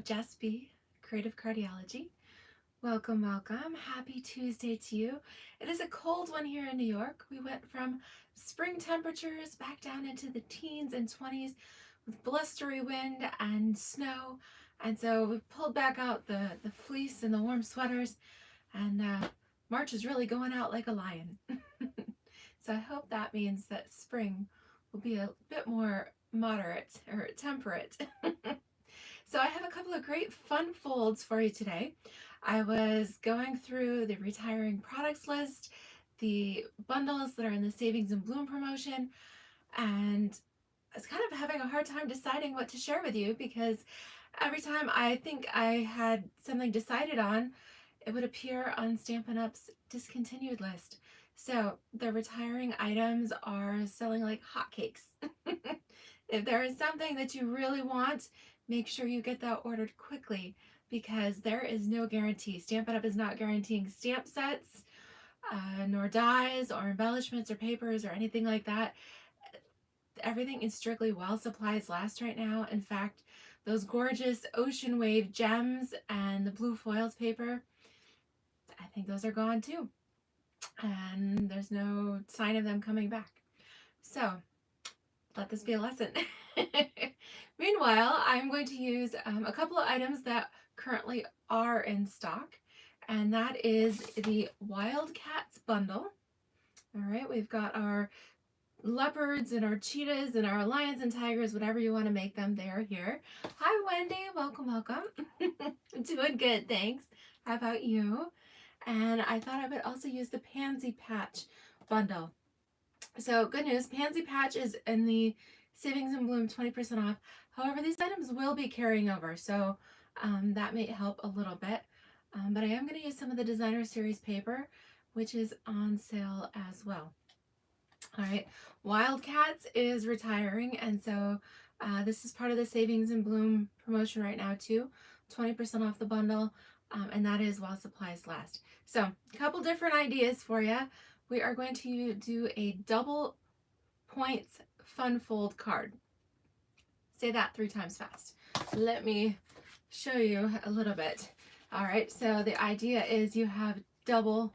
of Jess B, Creative Cardiology. Welcome, welcome. Happy Tuesday to you. It is a cold one here in New York. We went from spring temperatures back down into the teens and 20s with blustery wind and snow. And so we pulled back out the fleece and the warm sweaters, and March is really going out like a lion. So I hope that means that spring will be a bit more moderate or temperate. So I have a couple of great fun folds for you today. I was going through the retiring products list, the bundles that are in the Savings and Bloom promotion, and I was kind of having a hard time deciding what to share with you because every time I think I had something decided on, it would appear on Stampin' Up's discontinued list. So the retiring items are selling like hotcakes. If there is something that you really want, make sure you get that ordered quickly because there is no guarantee. Stampin' Up is not guaranteeing stamp sets, nor dies or embellishments or papers or anything like that. Everything is strictly while supplies last right now. In fact, those gorgeous ocean wave gems and the blue foils paper, I think those are gone too. And there's no sign of them coming back. So let this be a lesson. Meanwhile, I'm going to use a couple of items that currently are in stock, and that is the Wildcats bundle. All right, we've got our leopards and our cheetahs and our lions and tigers, whatever you want to make them, they are here. Hi, Wendy. Welcome, welcome. Doing good, thanks. How about you? And I thought I would also use the Pansy Patch bundle. So good news, Pansy Patch is in the Savings and Bloom 20% off. However, these items will be carrying over, so that may help a little bit. But I am going to use some of the Designer Series paper, which is on sale as well. All right, Wildcats is retiring, and so this is part of the Savings and Bloom promotion right now too, 20% off the bundle, and that is while supplies last. So a couple different ideas for you. We are going to do a double points fun fold card. Say that 3 times fast. Let me show you a little bit. All right, so the idea is you have double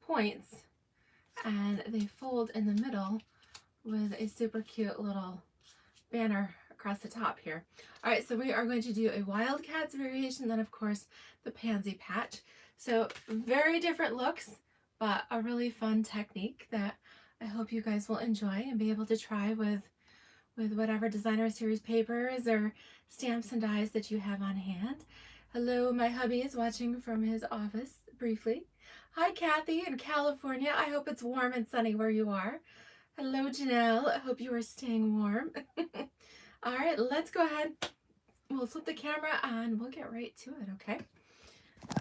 points and they fold in the middle with a super cute little banner across the top here. All right, so we are going to do a Wildcats variation, then of course the Pansy Patch. So very different looks, but a really fun technique that I hope you guys will enjoy and be able to try with whatever Designer Series papers or stamps and dies that you have on hand. Hello, my hubby is watching from his office briefly. Hi, Kathy in California. I hope it's warm and sunny where you are. Hello, Janelle. I hope you are staying warm. All right, let's go ahead. We'll flip the camera and we'll get right to it, okay?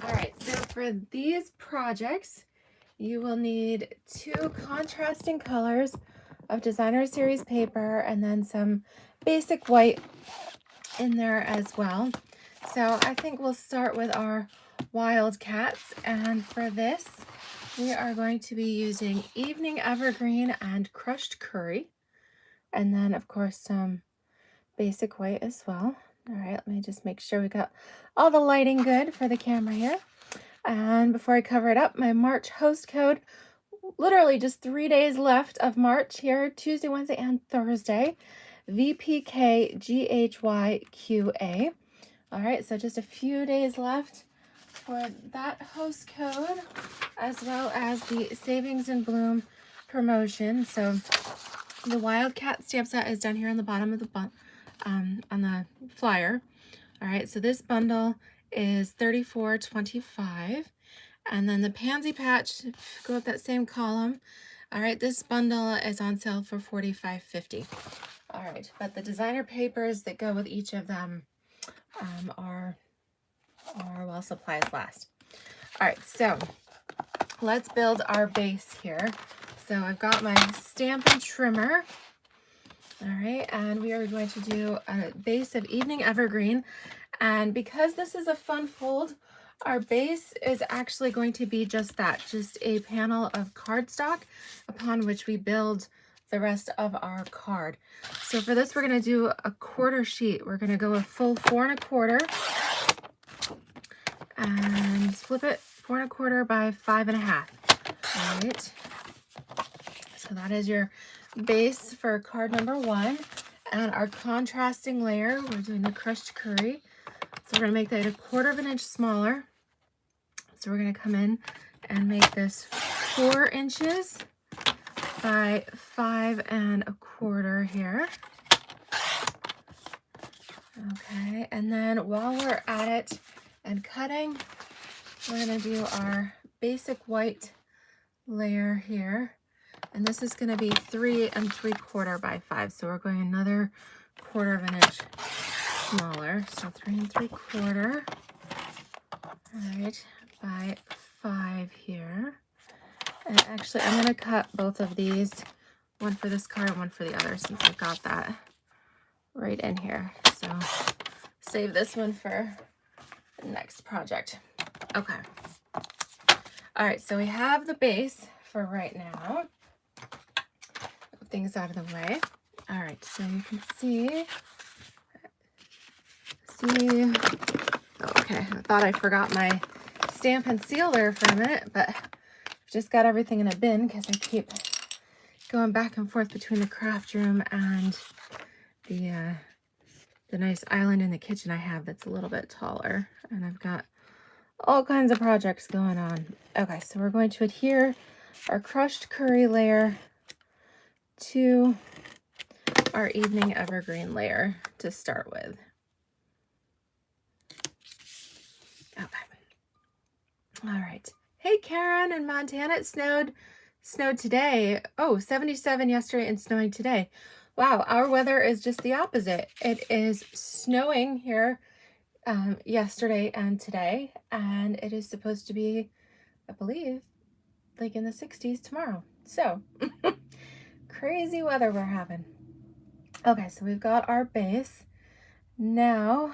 All right, so for these projects, you will need 2 contrasting colors of Designer Series paper and then some basic white in there as well. So I think we'll start with our Wildcats, and for this we are going to be using Evening Evergreen and Crushed Curry, and then of course some basic white as well. All right, let me just make sure we got all the lighting good for the camera here. And before I cover it up, my March host code, literally just 3 days left of March here, Tuesday, Wednesday, and Thursday, VPKGHYQA. All right, so just a few days left for that host code, as well as the Savings and Bloom promotion. So the Wildcat stamp set is down here on the bottom of the on the flyer. All right, so this bundle is $34.25, and then the Pansy Patch, go up that same column. All right, this bundle is on sale for $45.50. All right, but the designer papers that go with each of them are while supplies last. All right, so let's build our base here. So I've got my Stampin' Trimmer. All right, and we are going to do a base of Evening Evergreen. And because this is a fun fold, our base is actually going to be just that, just a panel of cardstock upon which we build the rest of our card. So for this, we're going to do a quarter sheet. We're going to go a full 4 1/4 and flip it 4 1/4 by 5 1/2. All right. So that is your base for card number 1. And our contrasting layer, we're doing the crushed curry. So we're going to make that 1/4 inch smaller. So we're going to come in and make this 4 inches by 5 1/4 here. Okay, and then while we're at it and cutting, we're going to do our basic white layer here. And this is going to be 3 3/4 by 5. So we're going another 1/4 inch smaller. So 3 3/4. All right, by 5 here. And actually, I'm going to cut both of these, one for this card and one for the other, since I've got that right in here. So save this one for the next project. Okay. All right, so we have the base for right now. Move things out of the way. All right, so you can see. Oh, okay, I thought I forgot my stamp and seal there for a minute, but I've just got everything in a bin because I keep going back and forth between the craft room and the nice island in the kitchen I have that's a little bit taller, and I've got all kinds of projects going on. Okay, so we're going to adhere our crushed curry layer to our evening evergreen layer to start with. Okay. All right. Hey, Karen in Montana, it snowed today. Oh, 77 yesterday and snowing today. Wow, our weather is just the opposite. It is snowing here yesterday and today, and it is supposed to be, I believe, like in the 60s tomorrow. So crazy weather we're having. Okay, so we've got our base. Now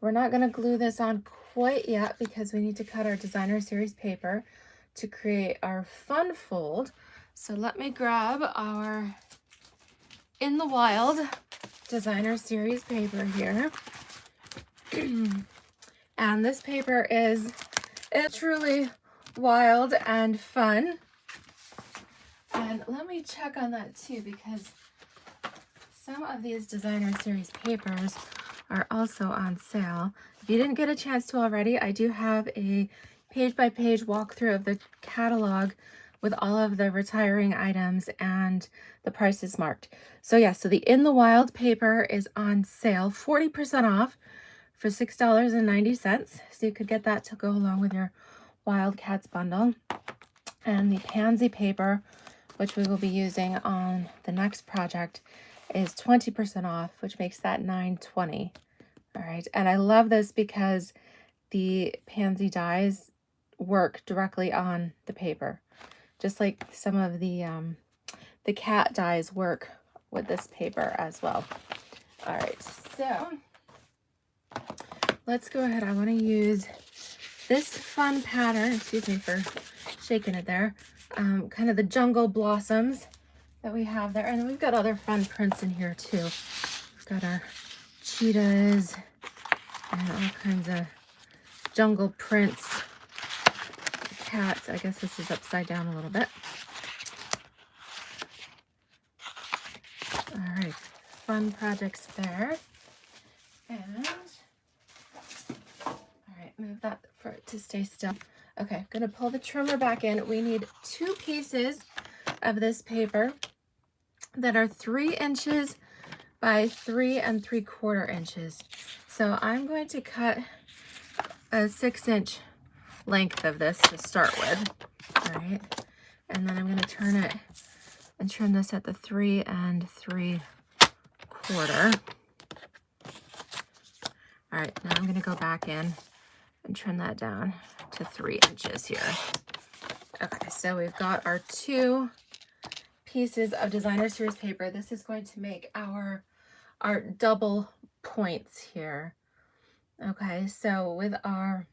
we're not going to glue this on quite yet because we need to cut our designer series paper to create our fun fold. So let me grab our In the Wild designer series paper here. And this paper is truly wild and fun. And let me check on that too, because some of these designer series papers are also on sale. If you didn't get a chance to already, I do have a page-by-page walkthrough of the catalog with all of the retiring items and the prices marked. So yeah, so the In the Wild paper is on sale, 40% off for $6.90. So you could get that to go along with your Wildcats bundle. And the Pansy paper, which we will be using on the next project, is 20% off, which makes that $9.20. All right, and I love this because the Pansy dies work directly on the paper, just like some of the cat dies work with this paper as well. All right, so let's go ahead. I want to use this fun pattern. Excuse me for shaking it there. Kind of the jungle blossoms that we have there, and then we've got other fun prints in here too. We've got our cheetahs and all kinds of jungle prints. Cats. I guess this is upside down a little bit. All right, fun projects there. And all right, move that for it to stay still. Okay, I'm gonna pull the trimmer back in. We need 2 pieces of this paper that are 3 inches by 3 3/4 inches. So I'm going to cut a 6-inch length of this to start with. All right, and then I'm going to turn it and trim this at the 3 3/4. All right, now I'm going to go back in and trim that down to 3 inches here. Okay, so we've got our 2 pieces of designer series paper. This is going to make our double points here. Okay, so with our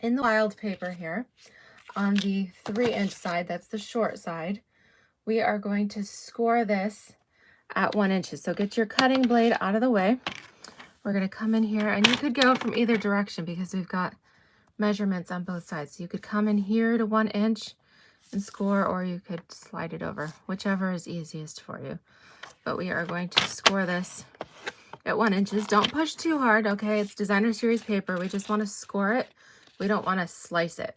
In the Wild paper here on the 3-inch side, that's the short side, we are going to score this at 1 inch. So get your cutting blade out of the way. We're going to come in here, and you could go from either direction because we've got measurements on both sides. So you could come in here to 1 inch and score, or you could slide it over, whichever is easiest for you. But we are going to score this at 1 inch. Don't push too hard, okay? It's designer series paper. We just want to score it. We don't want to slice it.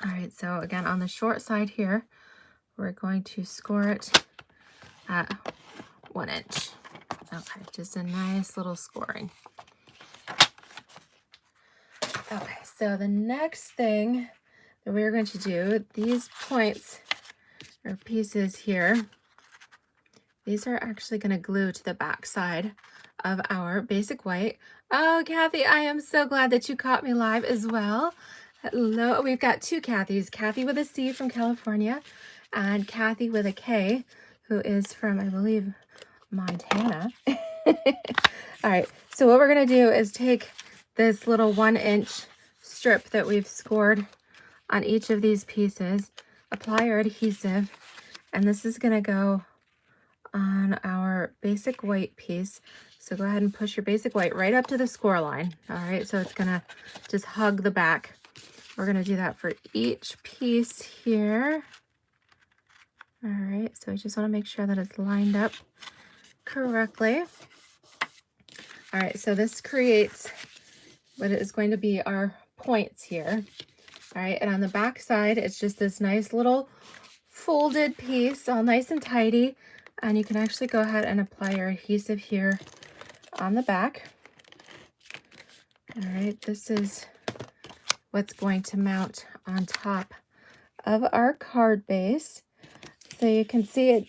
All right, so again, on the short side here, we're going to score it at 1 inch. Okay, just a nice little scoring. Okay, so the next thing that we're going to do, these points or pieces here, these are actually going to glue to the back side of our basic white. Oh, Kathy, I am so glad that you caught me live as well. Hello, we've got two Kathys, Kathy with a C from California and Kathy with a K, who is from, I believe, Montana. All right, so what we're going to do is take this little 1 inch strip that we've scored on each of these pieces, apply our adhesive, and this is going to go on our basic white piece. So go ahead and push your basic white right up to the score line. All right, so it's going to just hug the back. We're going to do that for each piece here. All right, so I just want to make sure that it's lined up correctly. All right, so this creates what is going to be our points here. All right, and on the back side, it's just this nice little folded piece, all nice and tidy. And you can actually go ahead and apply your adhesive here on the back. All right, this is what's going to mount on top of our card base. So you can see it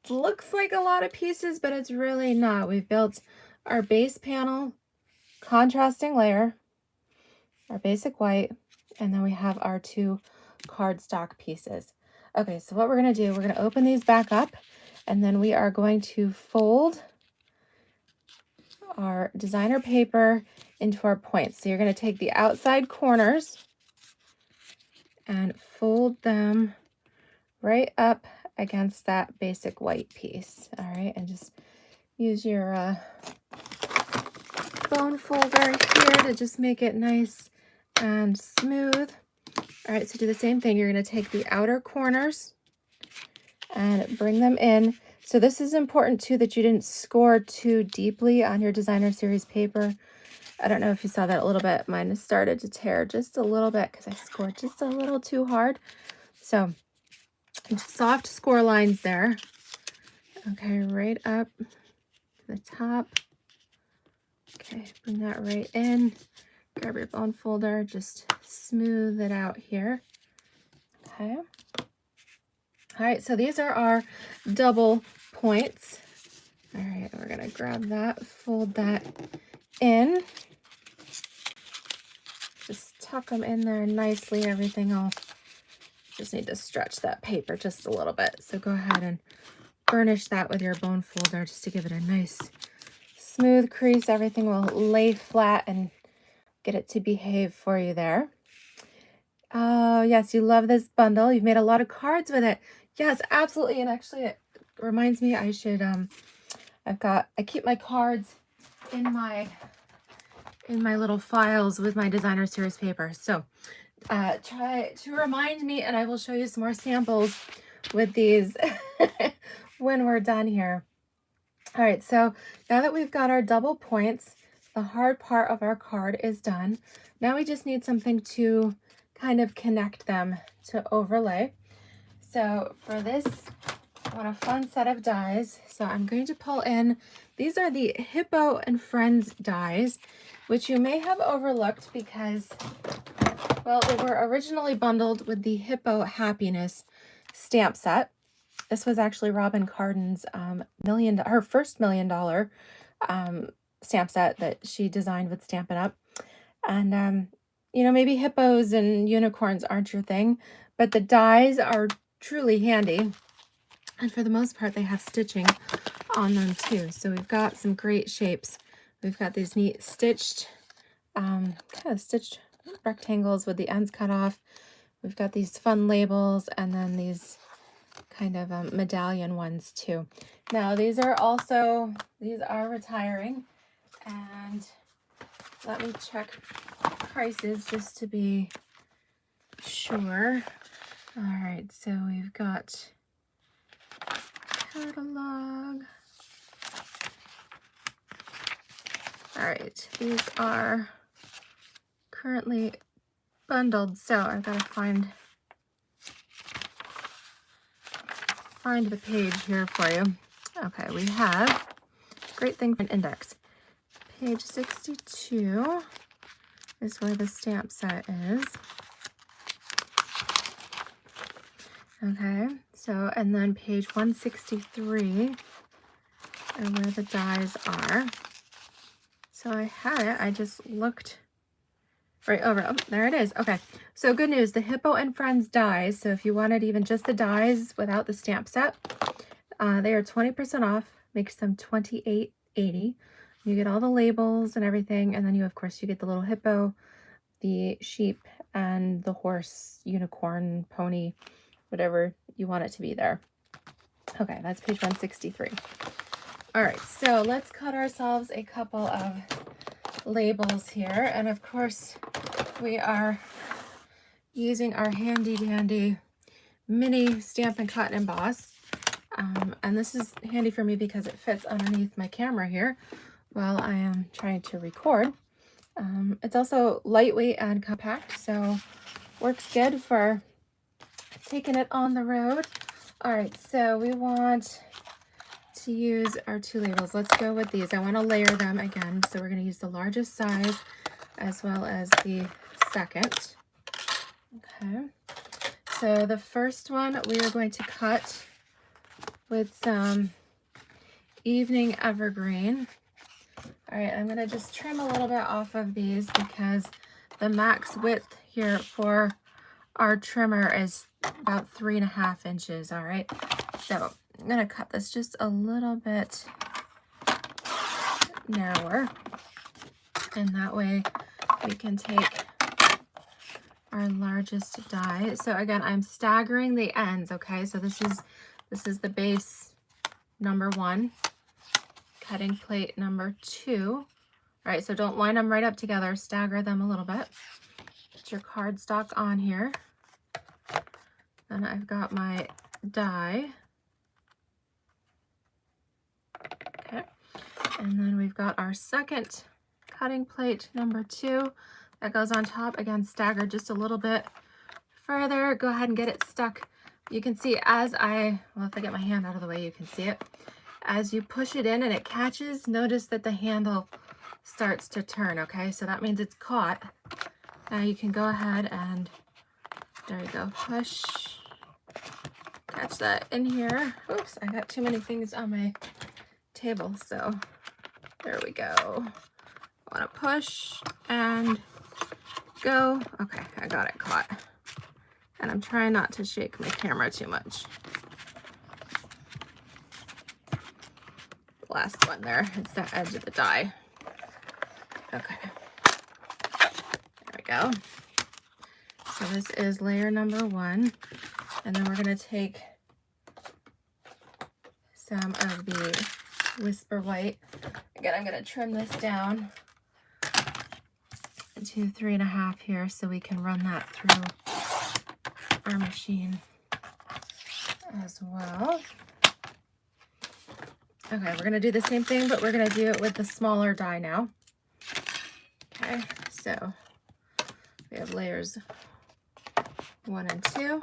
looks like a lot of pieces, but it's really not. We've built our base panel, contrasting layer, our basic white, and then we have our two cardstock pieces. Okay, so what we're going to do, we're going to open these back up, and then we are going to fold our designer paper into our points. So you're going to take the outside corners and fold them right up against that basic white piece. All right, and just use your bone folder here to just make it nice and smooth. All right, so do the same thing. You're going to take the outer corners and bring them in. So this is important too, that you didn't score too deeply on your designer series paper. I don't know if you saw that a little bit. Mine has started to tear just a little bit because I scored just a little too hard. So soft score lines there. Okay, right up to the top. Okay, bring that right in. Grab your bone folder, just smooth it out here. Okay. All right, so these are our double points. All right, we're gonna grab that, fold that in. Just tuck them in there nicely. Everything else, just need to stretch that paper just a little bit. So go ahead and burnish that with your bone folder just to give it a nice smooth crease. Everything will lay flat and get it to behave for you there. Oh, yes, you love this bundle. You've made a lot of cards with it. Yes, absolutely. And actually, it reminds me I should, I keep my cards in my little files with my designer series paper. So try to remind me, and I will show you some more samples with these when we're done here. All right, so now that we've got our double points, the hard part of our card is done. Now we just need something to kind of connect them to overlay. So for this, I want a fun set of dies. So I'm going to pull in, these are the Hippo and Friends dies, which you may have overlooked because, well, they were originally bundled with the Hippo Happiness stamp set. This was actually Robin Carden's her first $1 million stamp set that she designed with Stampin' Up. And, you know, maybe hippos and unicorns aren't your thing, but the dies are truly handy. And for the most part, they have stitching on them too. So we've got some great shapes. We've got these neat stitched, kind of stitched rectangles with the ends cut off. We've got these fun labels, and then these kind of medallion ones too. Now these are retiring, and let me check prices just to be sure. All right, so we've got catalog. All right, these are currently bundled, so I've got to find the page here for you. Okay, we have, great thing for an index. Page 62 is where the stamp set is. Okay, so, and then page 163 are where the dies are. So I had it, I just looked right over. Oh, there it is. Okay, so good news, the Hippo and Friends dies. So if you wanted even just the dies without the stamp set, they are 20% off, makes them $28.80. You get all the labels and everything, and then you, of course, you get the little hippo, the sheep, and the horse, unicorn, pony, whatever you want it to be there. Okay, that's page 163. All right, so let's cut ourselves a couple of labels here, and of course we are using our handy dandy mini Stamp and Cut and Emboss, and this is handy for me because it fits underneath my camera here while I am trying to record. It's also lightweight and compact, so works good for taking it on the road. All right, so we want to use our 2 labels. Let's go with these. I want to layer them again, so we're going to use the largest size as well as the second. Okay, so the first one we are going to cut with some Evening Evergreen. All right, I'm going to just trim a little bit off of these because the max width here for our trimmer is about 3.5 inches. All right, so I'm going to cut this just a little bit narrower, and that way we can take our largest die. So again, I'm staggering the ends. Okay, so this is the base number 1, cutting plate number 2. All right, so don't line them right up together, stagger them a little bit. Put your cardstock on here. Then I've got my die. Okay, and then we've got our second cutting plate number 2 that goes on top. Again, stagger just a little bit further. Go ahead and get it stuck. You can see as well, if I get my hand out of the way, you can see it. As you push it in and it catches, notice that the handle starts to turn, okay? So that means it's caught. Now you can go ahead and, there you go, push, catch that in here. Oops, I got too many things on my table, so there we go. I want to push and go. Okay, I got it caught. And I'm trying not to shake my camera too much. Last one there, it's the edge of the die. Okay, there we go. So this is layer number 1, and then we're going to take some of the Whisper White. Again, I'm going to trim this down to 3.5 here so we can run that through our machine as well. Okay, we're going to do the same thing, but we're going to do it with the smaller die now. Okay, so we have layers 1 and 2.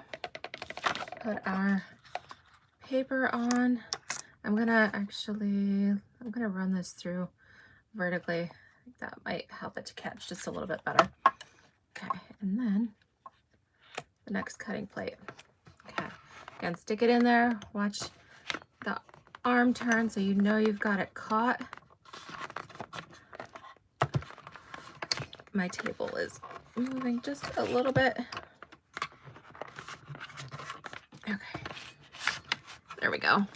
Put our paper on. I'm gonna run this through vertically. I think that might help it to catch just a little bit better. Okay, and then the next cutting plate. Okay, again, stick it in there. Watch the arm turn so you know you've got it caught. My table is moving just a little bit. Okay, there we go.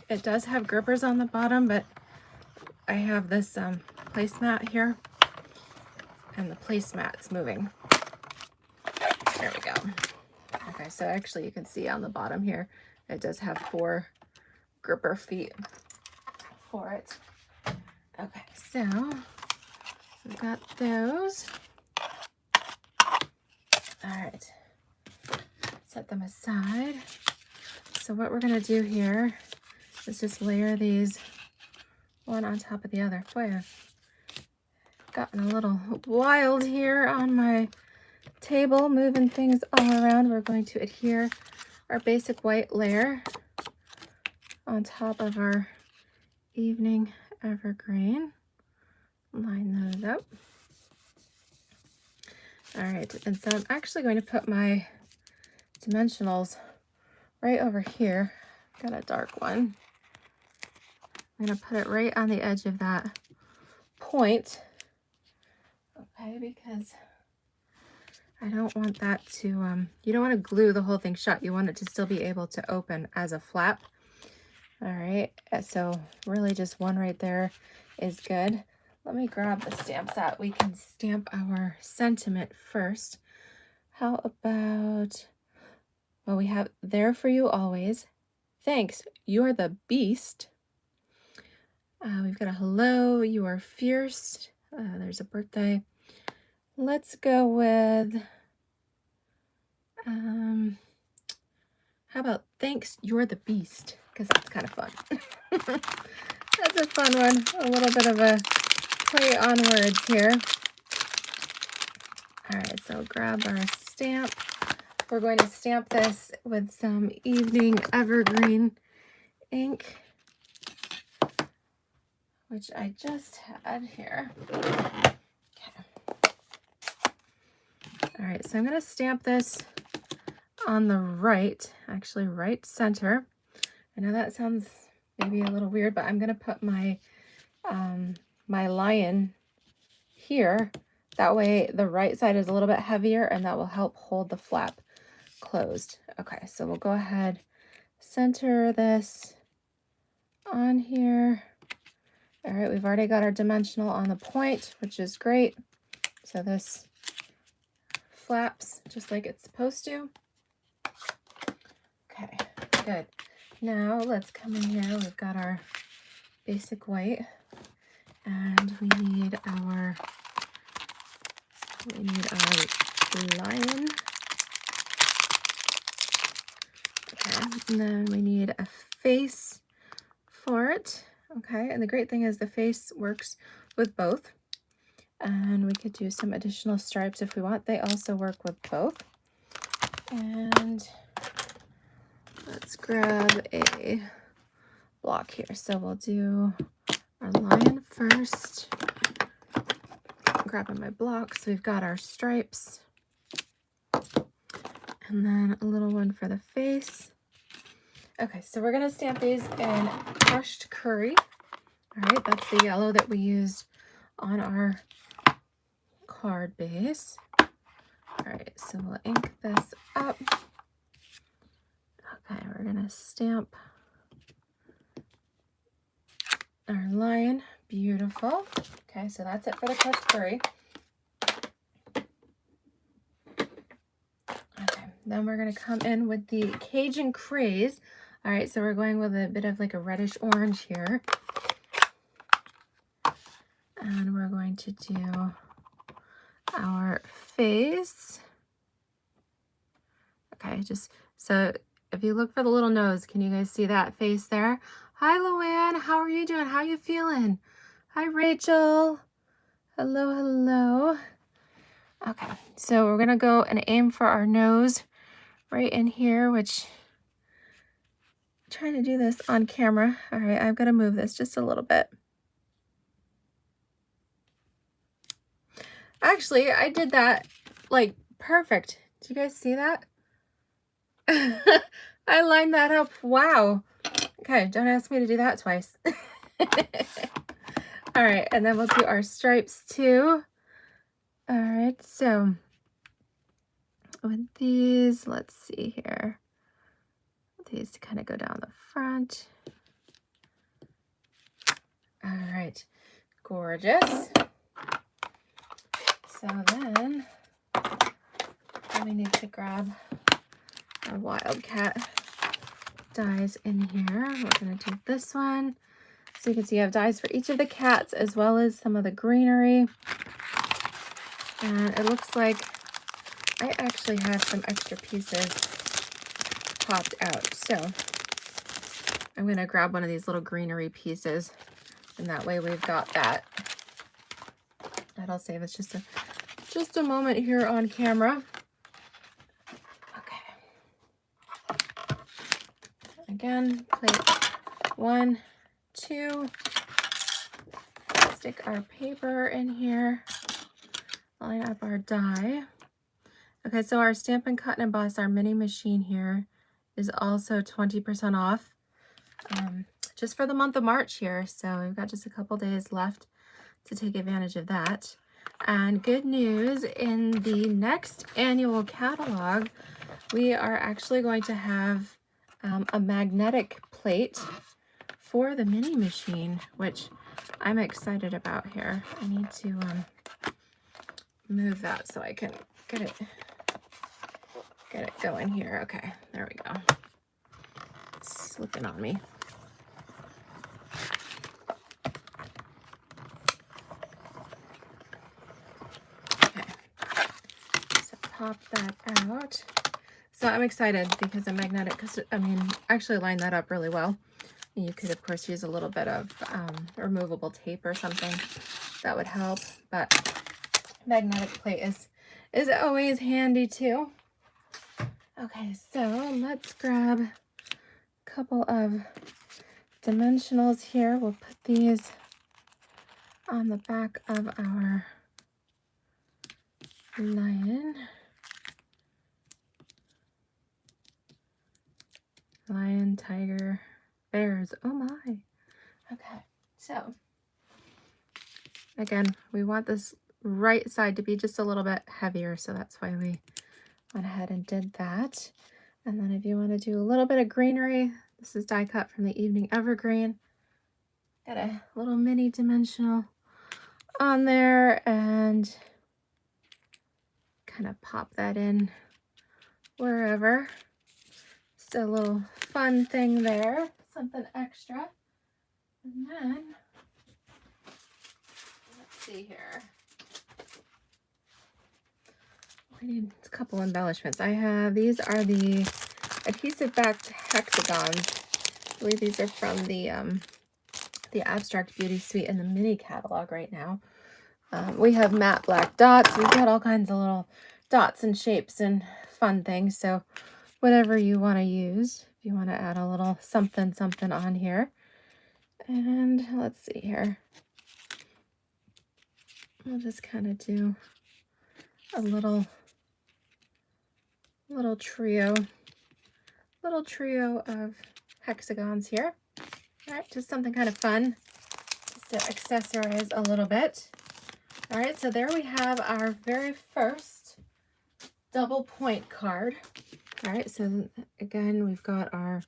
It does have grippers on the bottom, but I have this placemat here, and the placemat's moving. There we go. Okay, so actually you can see on the bottom here, it does have 4 gripper feet for it. Okay, so we've got those. All right, set them aside. So what we're gonna do here is just layer these one on top of the other. Boy, I've gotten a little wild here on my table, moving things all around. We're going to adhere our basic white layer on top of our evening evergreen. Line those up. All right, and so I'm actually going to put my dimensionals right over here. Got a dark one. I'm gonna put it right on the edge of that point. Okay, because I don't want that to, you don't want to glue the whole thing shut. You want it to still be able to open as a flap. All right, so really just one right there is good. Let me grab the stamp set. We can stamp our sentiment first. How about, well, we have there for you always. Thanks, you're the beast. We've got a hello, you are fierce. There's a birthday. Let's go with, how about thanks, you're the beast, because that's kind of fun. That's a fun one. A little bit of a play on words here. All right, so grab our stamp. We're going to stamp this with some evening evergreen ink, which I just had here. Okay. All right, so I'm going to stamp this on the right, actually right center. I know that sounds maybe a little weird, but I'm going to put my my lion here. That way the right side is a little bit heavier, and that will help hold the flap closed. Okay, so we'll go ahead, center this on here. All right, we've already got our dimensional on the point, which is great. So this flaps just like it's supposed to. Okay, good. Now let's come in here. We've got our basic white, and we need our lion. Okay, and then we need a face for it. Okay, and the great thing is the face works with both, and we could do some additional stripes if we want. They also work with both. And let's grab a block here. So we'll do our lion first. Grabbing my blocks. We've got our stripes, and then a little one for the face. Okay, so we're gonna stamp these in crushed curry. All right, that's the yellow that we used on our card base. All right, so we'll ink this up. Okay, we're gonna stamp our lion. Beautiful. Okay, so that's it for the crushed curry. Okay, then we're gonna come in with the Cajun Craze. All right, so we're going with a bit of like a reddish orange here. And we're going to do our face. Okay, just so if you look for the little nose, can you guys see that face there? Hi, Luann. How are you doing? How are you feeling? Hi, Rachel. Hello, hello. Okay, so we're going to go and aim for our nose right in here, which I'm trying to do this on camera. All right, I've got to move this just a little bit. Actually, I did that like perfect. Did you guys see that? I lined that up. Wow. Okay, don't ask me to do that twice. All right, and then we'll do our stripes too. All right, so with these, let's see here. These to kind of go down the front. All right, gorgeous. So then we need to grab our Wildcat dies in here. We're going to do this one. So you can see I have dies for each of the cats as well as some of the greenery. And it looks like I actually have some extra pieces popped out. So I'm going to grab one of these little greenery pieces, and that way we've got that. That'll save us just a moment here on camera. Okay. Again, plate 1, 2. Stick our paper in here. Line up our die. Okay, so our Stampin' Cut and Emboss, our mini machine here, is also 20% off. Just for the month of March here. So we've got just a couple days left to take advantage of that. And good news, in the next annual catalog, we are actually going to have a magnetic plate for the mini machine, which I'm excited about here. I need to move that so I can get it going here. Okay, there we go. It's slipping on me. Pop that out. So I'm excited because the magnetic, actually line that up really well. You could of course use a little bit of removable tape or something that would help, but magnetic plate is always handy too. Okay, so let's grab a couple of dimensionals here. We'll put these on the back of our lion, tiger, bears. Oh my. Okay, so again, we want this right side to be just a little bit heavier, so that's why we went ahead and did that. And then if you want to do a little bit of greenery, this is die cut from the Evening Evergreen. Got a little mini dimensional on there, and kind of pop that in wherever. Just a little fun thing there, something extra. And then, let's see here. We need a couple embellishments. I have, these are the adhesive backed hexagons. I believe these are from the Abstract Beauty Suite in the mini catalog right now. We have matte black dots. We've got all kinds of little dots and shapes and fun things. So whatever you want to use, if you want to add a little something on here. And let's see here. We'll just kind of do a little trio of hexagons here. All right, just something kind of fun just to accessorize a little bit. All right, so there we have our very first double point card. All right, so again, we've got our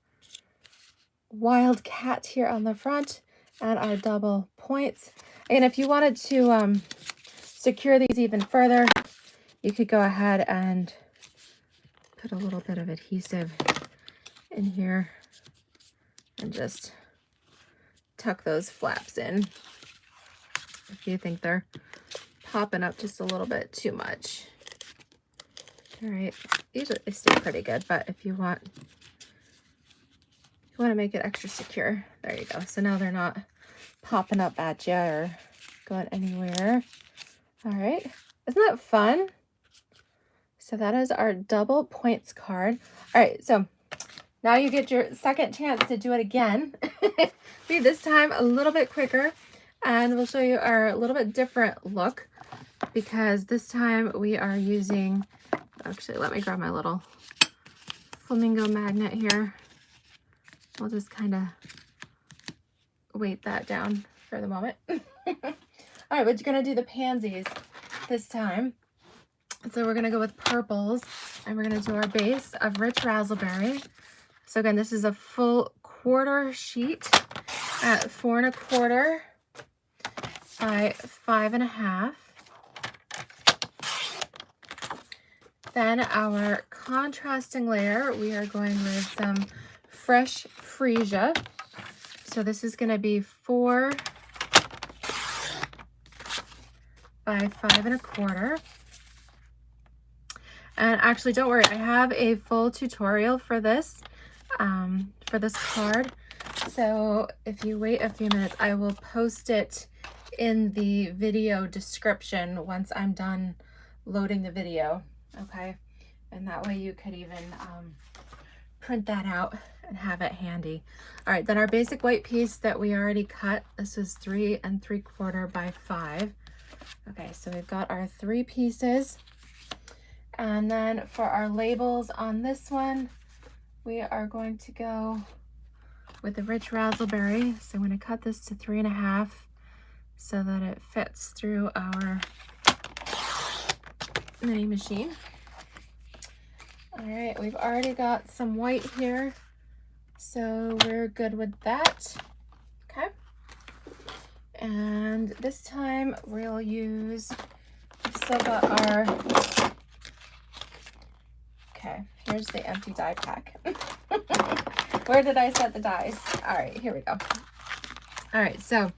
Wildcat here on the front and our double points. And if you wanted to secure these even further, you could go ahead and put a little bit of adhesive in here and just tuck those flaps in if you think they're popping up just a little bit too much. All right, usually they stay pretty good, but if you want to make it extra secure, there you go. So now they're not popping up at you or going anywhere. All right, isn't that fun? So that is our double points card. All right, so now you get your second chance to do it again. Be this time a little bit quicker, and we'll show you our little bit different look, because this time we are using, actually let me grab my little flamingo magnet here. We'll just kind of weight that down for the moment. All right, we're gonna do the pansies this time. So we're gonna go with purples, and we're gonna do our base of rich razzleberry. So again, this is a full quarter sheet at 4 1/4 by 5 1/2. Then our contrasting layer, we are going with some fresh freesia. So this is gonna be 4 by 5 1/4. And actually, don't worry, I have a full tutorial for this card. So if you wait a few minutes, I will post it in the video description once I'm done loading the video, okay? And that way you could even print that out and have it handy. All right, then our basic white piece that we already cut, this is 3 3/4 by 5. Okay, so we've got our 3 pieces. And then for our labels on this one, we are going to go with the rich raspberry. So I'm going to cut this to 3 1/2 so that it fits through our mini machine. All right, we've already got some white here, so we're good with that. Okay. And this time we'll use, we've still got our, okay, here's the empty die pack. Where did I set the dies? All right, here we go. All right, so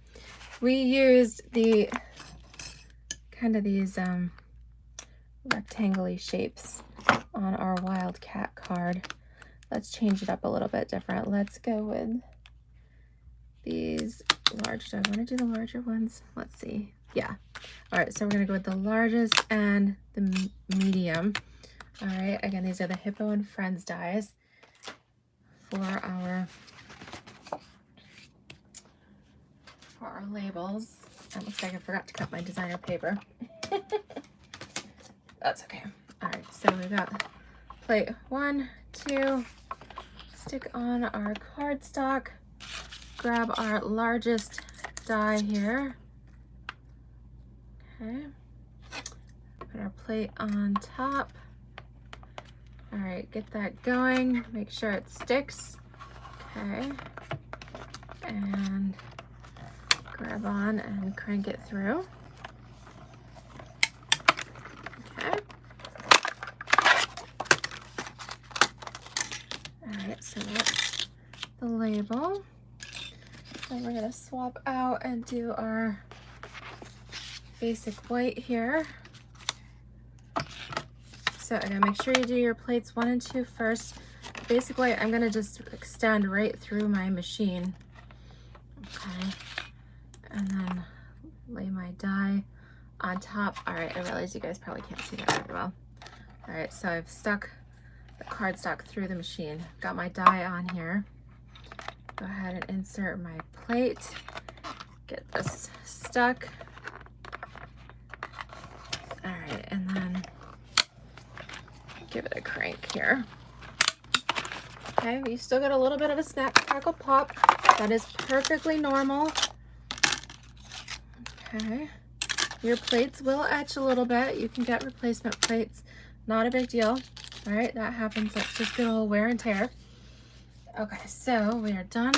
we used the kind of these rectangle-y shapes on our Wildcat card. Let's change it up a little bit different. Let's go with these large. Do I want to do the larger ones? Let's see. Yeah. All right, so we're going to go with the largest and the medium. All right, again, these are the Hippo and Friends dies for our labels. It looks like I forgot to cut my designer paper. That's okay. All right, so we got plate 1, 2, stick on our cardstock, grab our largest die here. Okay, put our plate on top. All right, get that going, make sure it sticks. Okay, and grab on and crank it through. Okay. All right, so that's the label. Then we're gonna swap out and do our basic white here. So again, make sure you do your plates 1 and 2 first. Basic white, I'm gonna just extend right through my machine. Okay, and then lay my die on top. All right, I realize you guys probably can't see that very well. All right, so I've stuck the cardstock through the machine. Got my die on here. Go ahead and insert my plate. Get this stuck. All right, and then give it a crank here. Okay, you still got a little bit of a snap, crackle, pop. That is perfectly normal. Okay, your plates will etch a little bit. You can get replacement plates, not a big deal. All right, that happens. That's just good old wear and tear. Okay, so we are done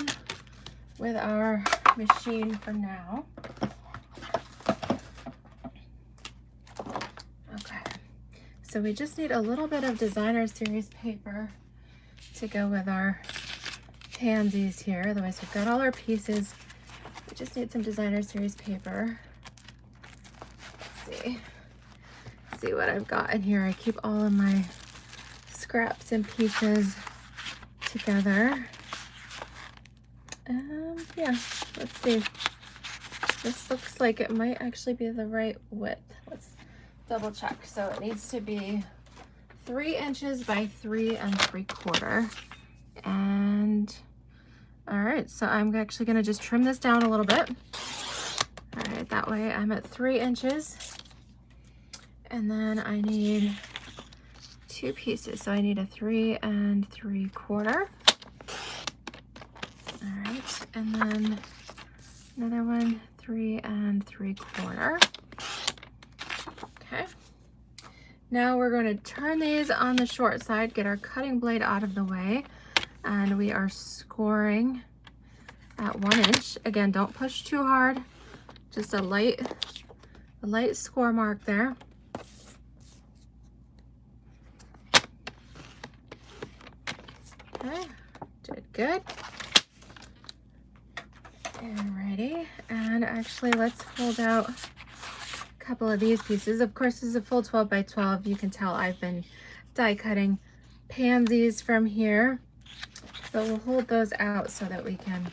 with our machine for now. Okay, so we just need a little bit of designer series paper to go with our pansies here. Otherwise, we've got all our pieces. We just need some designer series paper. Let's see what I've got in here. I keep all of my scraps and pieces together. Yeah, let's see. This looks like it might actually be the right width. Let's double check. So it needs to be 3 inches by 3 3/4. And all right, so I'm actually gonna just trim this down a little bit. All right, that way I'm at 3 inches. And then I need 2 pieces. So I need a 3 3/4. All right, and then another one, 3 3/4. Okay. Now we're going to turn these on the short side, get our cutting blade out of the way, and we are scoring at 1 inch. Again, don't push too hard, just a light score mark there. Okay, did good. And ready. And actually, let's fold out couple of these pieces. Of course, this is a full 12 by 12. You can tell I've been die cutting pansies from here, but we'll hold those out so that we can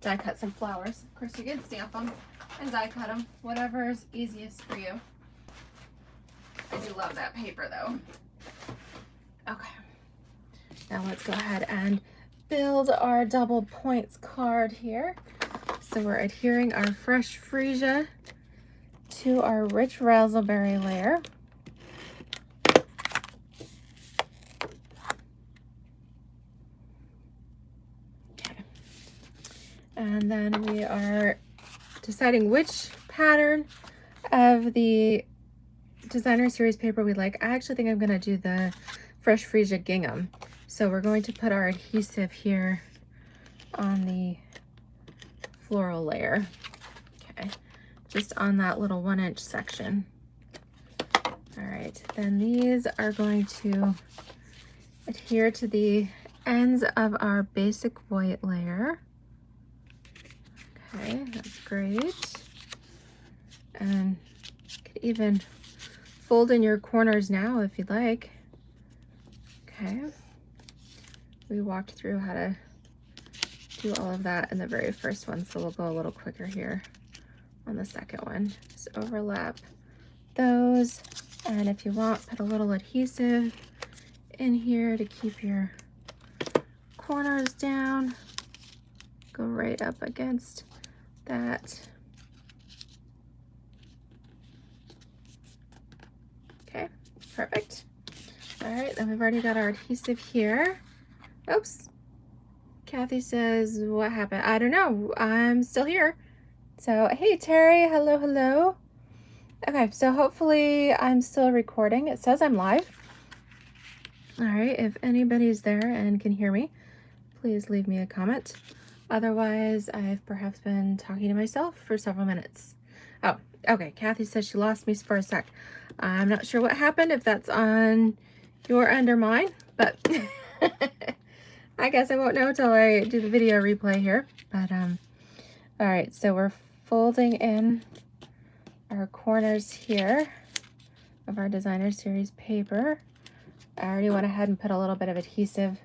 die cut some flowers. Of course, you can stamp them and die cut them, whatever is easiest for you. I do love that paper though. Okay, now let's go ahead and build our double points card here. So we're adhering our fresh freesia to our rich raspberry layer. Okay. And then we are deciding which pattern of the designer series paper we like. I actually think I'm going to do the fresh freesia gingham. So we're going to put our adhesive here on the floral layer. Okay, just on that little 1-inch section. All right, then these are going to adhere to the ends of our basic white layer. Okay, that's great. And you could even fold in your corners now if you'd like. Okay, we walked through how to do all of that in the very first one, so we'll go a little quicker here on the second one. Just overlap those, and if you want, put a little adhesive in here to keep your corners down. Go right up against that. Okay, perfect. All right, then we've already got our adhesive here. Oops. Kathy says, what happened? I don't know. I'm still here. So, hey, Terry. Hello, hello. Okay, so hopefully I'm still recording. It says I'm live. All right, if anybody's there and can hear me, please leave me a comment. Otherwise, I've perhaps been talking to myself for several minutes. Oh, okay. Kathy says she lost me for a sec. I'm not sure what happened, if that's on your end or mine, but I guess I won't know till I do the video replay here. But all right, so we're folding in our corners here of our designer series paper. I already went ahead and put a little bit of adhesive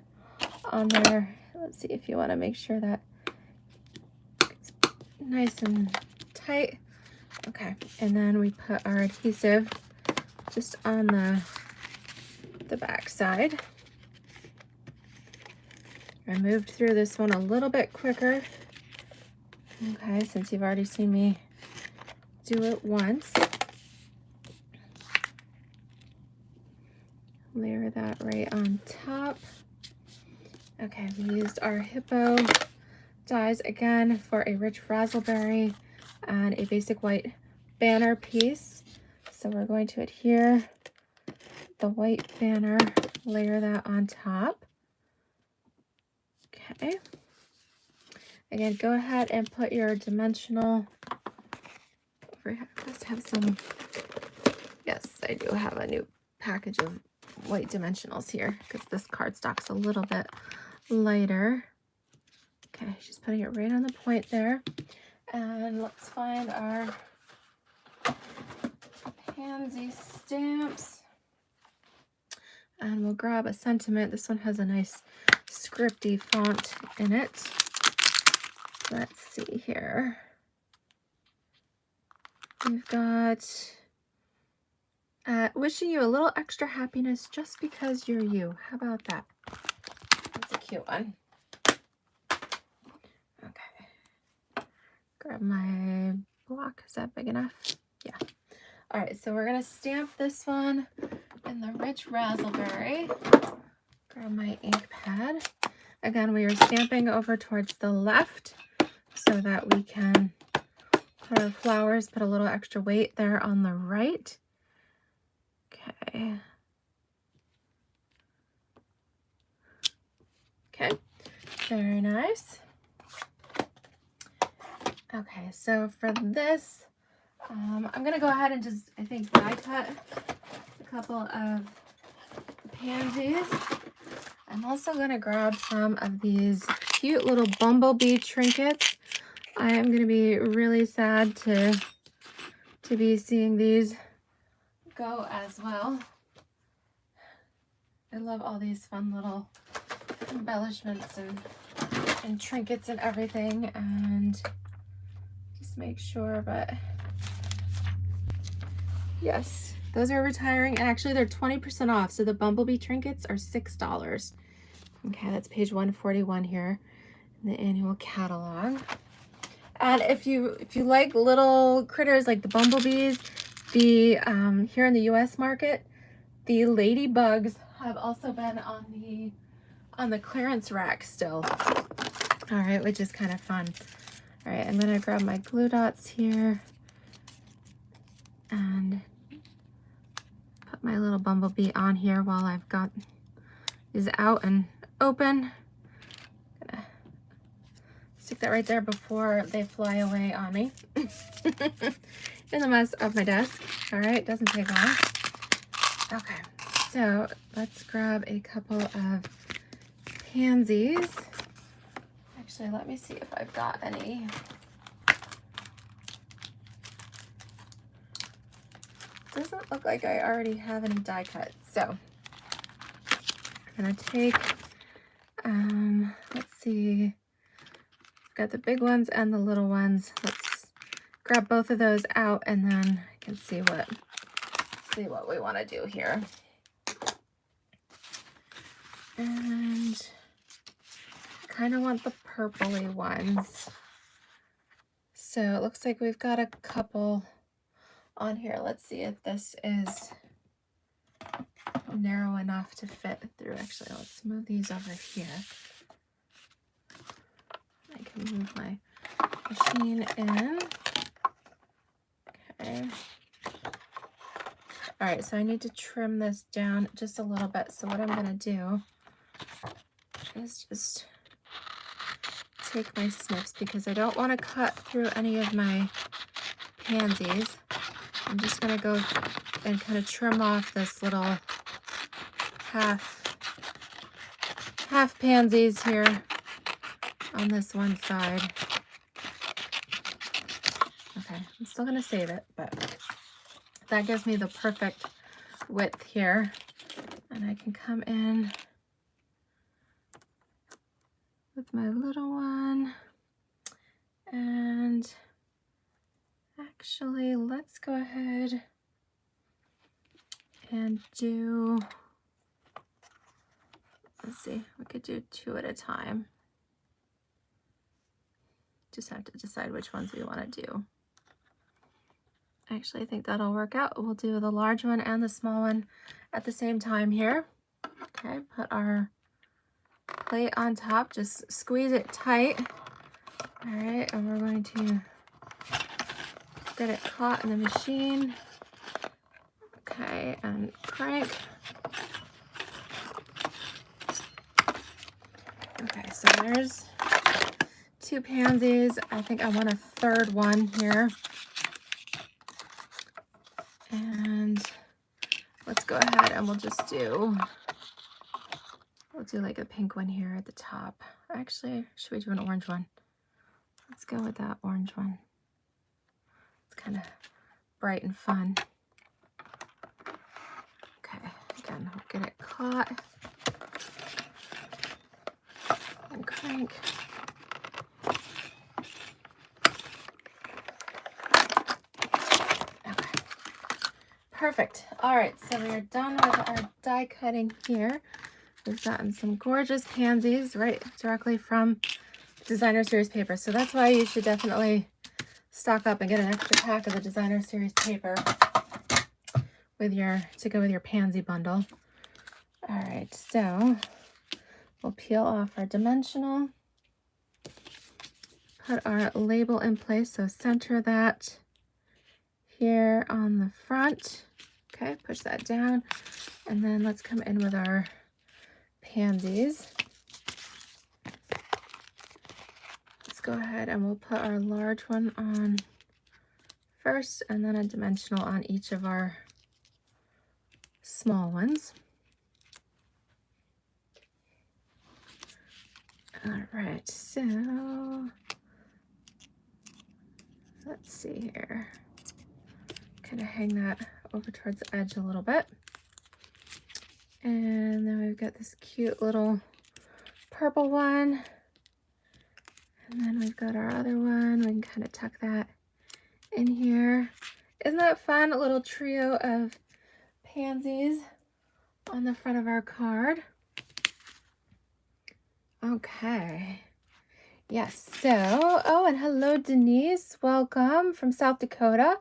on there. Let's see if you want to make sure that it's nice and tight. Okay, and then we put our adhesive just on the back side. I moved through this one a little bit quicker. Okay, since you've already seen me do it once. Layer that right on top. Okay, we used our hippo dies again for a rich raspberry and a basic white banner piece. So we're going to adhere the white banner, layer that on top. Okay. Again, go ahead and put your dimensional over here. I must have some. Yes, I do have a new package of white dimensionals here because this cardstock's a little bit lighter. Okay, she's putting it right on the point there. And let's find our pansy stamps. And we'll grab a sentiment. This one has a nice scripty font in it. Let's see here. We've got wishing you a little extra happiness just because you're you. How about that? That's a cute one. Okay. Grab my block. Is that big enough? Yeah. All right, so we're gonna stamp this one in the rich raspberry. Grab my ink pad. Again, we are stamping over towards the left so that we can put our flowers, put a little extra weight there on the right. Okay. Okay, very nice. Okay, so for this, I'm gonna go ahead and just, I think, die cut a couple of pansies. I'm also gonna grab some of these cute little bumblebee trinkets. I am gonna be really sad to be seeing these go as well. I love all these fun little embellishments and trinkets and everything, and just make sure, but yes, those are retiring, and actually they're 20% off, so the bumblebee trinkets are $6. Okay, that's page 141 here in the annual catalog. And if you like little critters like the bumblebees, the here in the US market, the ladybugs have also been on the clearance rack still. All right, which is kind of fun. All right, I'm gonna grab my glue dots here and put my little bumblebee on here while I've got these out and open. Gonna stick that right there before they fly away on me in the mess of my desk. All right, doesn't take long. Okay, so let's grab a couple of pansies. Actually, let me see if I've got any. Doesn't look like I already have any die cut. So I'm gonna take, let's see, I've got the big ones and the little ones. Let's grab both of those out, and then I can see what we want to do here. And I kind of want the purpley ones. So it looks like we've got a couple on here. Let's see if this is narrow enough to fit through. Actually, let's move these over here. I can move my machine in. Okay. All right, so I need to trim this down just a little bit. So what I'm gonna do is just take my snips, because I don't want to cut through any of my pansies. I'm just gonna go and kind of trim off this little half pansies here on this one side. Okay, I'm still gonna save it, but that gives me the perfect width here. And I can come in with my little one. And actually, let's go ahead and do, let's see, we could do 2 at a time. Just have to decide which ones we want to do. Actually, I think that'll work out. We'll do the large one and the small one at the same time here. Okay, put our plate on top, just squeeze it tight. All right, and we're going to get it caught in the machine. Okay, and crank. Okay, so there's 2 pansies. I think I want a third one here. And let's go ahead and we'll do like a pink one here at the top. Actually, should we do an orange one? Let's go with that orange one. It's kind of bright and fun. Okay, again, we'll get it caught and crank. Okay, perfect. All right, so we are done with our die cutting here. We've gotten some gorgeous pansies right directly from Designer Series paper. So that's why you should definitely stock up and get an extra pack of the Designer Series paper to go with your pansy bundle. All right, so we'll peel off our dimensional, put our label in place. So center that here on the front. Okay, push that down. And then let's come in with our pansies. Let's go ahead and we'll put our large one on first, and then a dimensional on each of our small ones. All right, so let's see here. Kind of hang that over towards the edge a little bit. And then we've got this cute little purple one. And then we've got our other one. We can kind of tuck that in here. Isn't that fun? A little trio of pansies on the front of our card. Okay. Yes, so, oh, and hello, Denise. Welcome from South Dakota.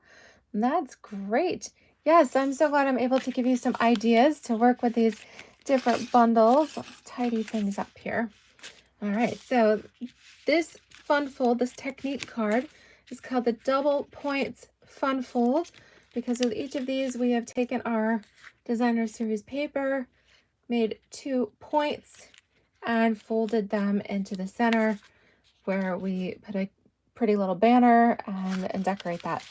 That's great. Yes, I'm so glad I'm able to give you some ideas to work with these different bundles. Let's tidy things up here. All right, so this fun fold, this technique card is called the Double Points Fun Fold, because with each of these we have taken our designer series paper, made 2 points, and folded them into the center where we put a pretty little banner and decorate that.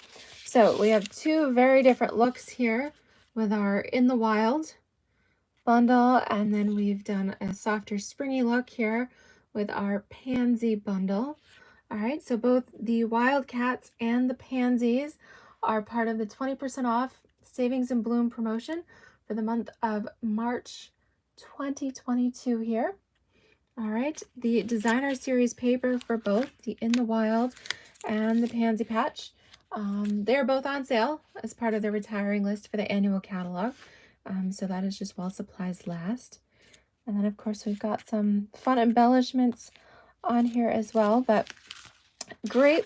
So we have 2 very different looks here with our In the Wild bundle, and then we've done a softer springy look here with our Pansy bundle. All right, so both the Wildcats and the Pansies are part of the 20% off Savings and Bloom promotion for the month of March 2022 here. All right, the designer series paper for both the In the Wild and the Pansy Patch, they're both on sale as part of the retiring list for the annual catalog. So that is just while supplies last. And then, of course, we've got some fun embellishments on here as well. But great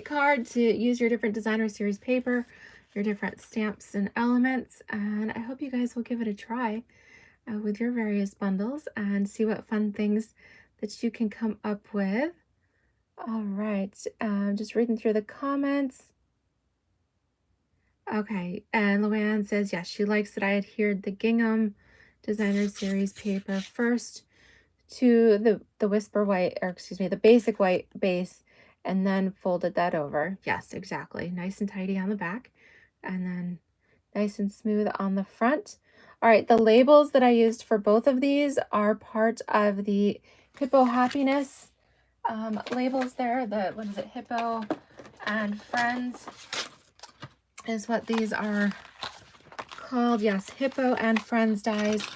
card to use your different designer series paper, your different stamps and elements. And I hope you guys will give it a try with your various bundles and see what fun things that you can come up with. All right, just reading through the comments. Okay, and Luann says, yes, she likes that I adhered the gingham designer series paper first to the whisper white, or excuse me, the basic white base, and then folded that over. Yes, exactly. Nice and tidy on the back, and then nice and smooth on the front. All right, the labels that I used for both of these are part of the Hippo Happiness labels there. What is it? Hippo and Friends is what these are called. Yes, Hippo and Friends dies,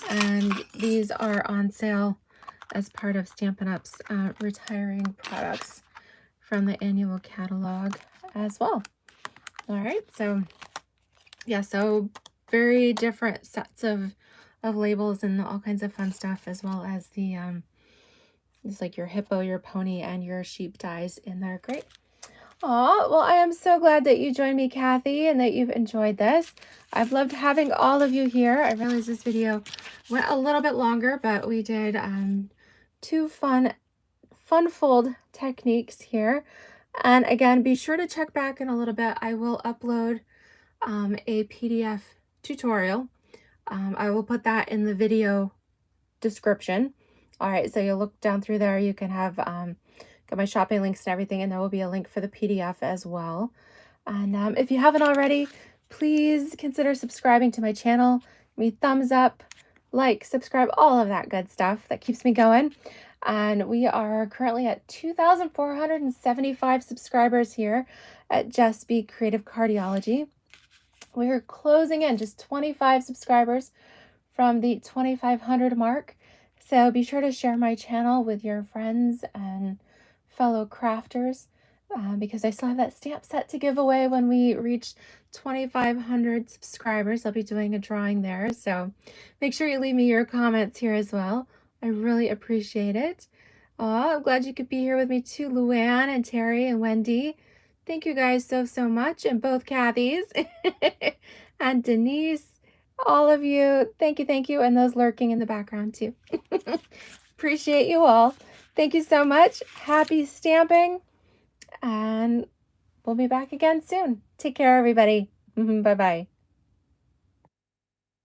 and these are on sale as part of Stampin' Up's retiring products from the annual catalog as well. All right, so yeah, so very different sets of labels and all kinds of fun stuff, as well as the it's like your hippo, your pony, and your sheep dies in there. Great. Aw, well, I am so glad that you joined me, Kathy, and that you've enjoyed this. I've loved having all of you here. I realize this video went a little bit longer, but we did 2 fun fold techniques here. And again, be sure to check back in a little bit. I will upload a PDF tutorial. I will put that in the video description. All right, so you'll look down through there. You can have got my shopping links and everything, and there will be a link for the PDF as well. And if you haven't already, please consider subscribing to my channel. Give me thumbs up, like, subscribe, all of that good stuff that keeps me going. And we are currently at 2,475 subscribers here at Just Be Creative Cardiology. We're closing in just 25 subscribers from the 2,500 mark. So be sure to share my channel with your friends and fellow crafters because I still have that stamp set to give away when we reach 2,500 subscribers. I'll be doing a drawing there. So make sure you leave me your comments here as well. I really appreciate it. Oh, I'm glad you could be here with me too, Luann and Terry and Wendy. Thank you guys so much, and both Kathys and Denise, all of you. Thank you, and those lurking in the background too. Appreciate you all. Thank you so much. Happy stamping, and we'll be back again soon. Take care, everybody. Bye-bye.